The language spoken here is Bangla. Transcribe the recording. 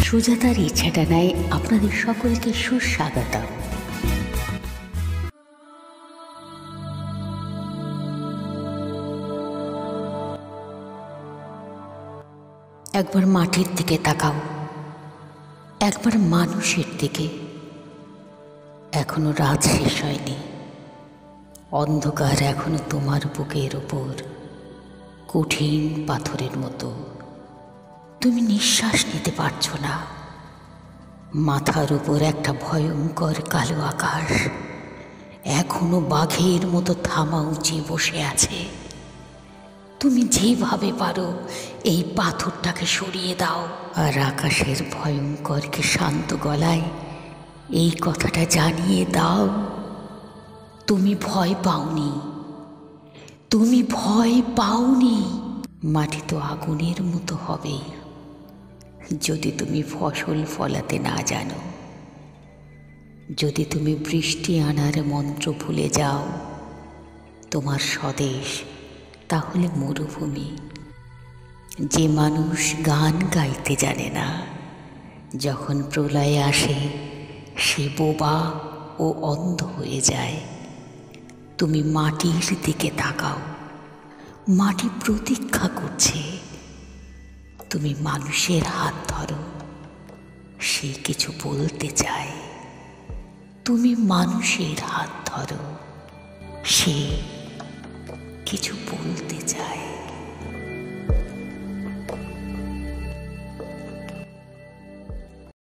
সুজাতার ইচ্ছাটা নেয় আপনাদের সকলকে সুস্বাগতম। একবার মাটির দিকে তাকাও, একবার মানুষের দিকে। এখনো রাত শেষ হয়নি, অন্ধকার এখনো তোমার বুকের ওপর কঠিন পাথরের মতো। তুমি নিঃশ্বাস নিতে পারছো না। মাথার উপর একটা ভয়ঙ্কর কালো আকাশ এখনো বাঘের মতো থামা উঁচিয়ে বসে আছে। তুমি যেভাবে পারো এই পাথরটাকে সরিয়ে দাও, আর আকাশের ভয়ঙ্করকে শান্ত গলায় এই কথাটা জানিয়ে দাও, তুমি ভয় পাওনি, তুমি ভয় পাওনি। মাটি তো আগুনের মতো হবেই যদি তুমি ফসল ফলাতে না জানো, যদি তুমি বৃষ্টি আনার মন্ত্র ভুলে যাও। তোমার স্বদেশ তাহলে মরুভূমি। যে মানুষ গান গাইতে জানে না, যখন প্রলয় আসে সে বোবা ও অন্ধ হয়ে যায়। তুমি মাটির দিকে তাকাও, মাটি প্রতীক্ষা করছে। তুমি মানুষের হাত ধরো, সে কিছু বলতে চায়। তুমি মানুষের হাত ধরো, সে কিছু বলতে চায়।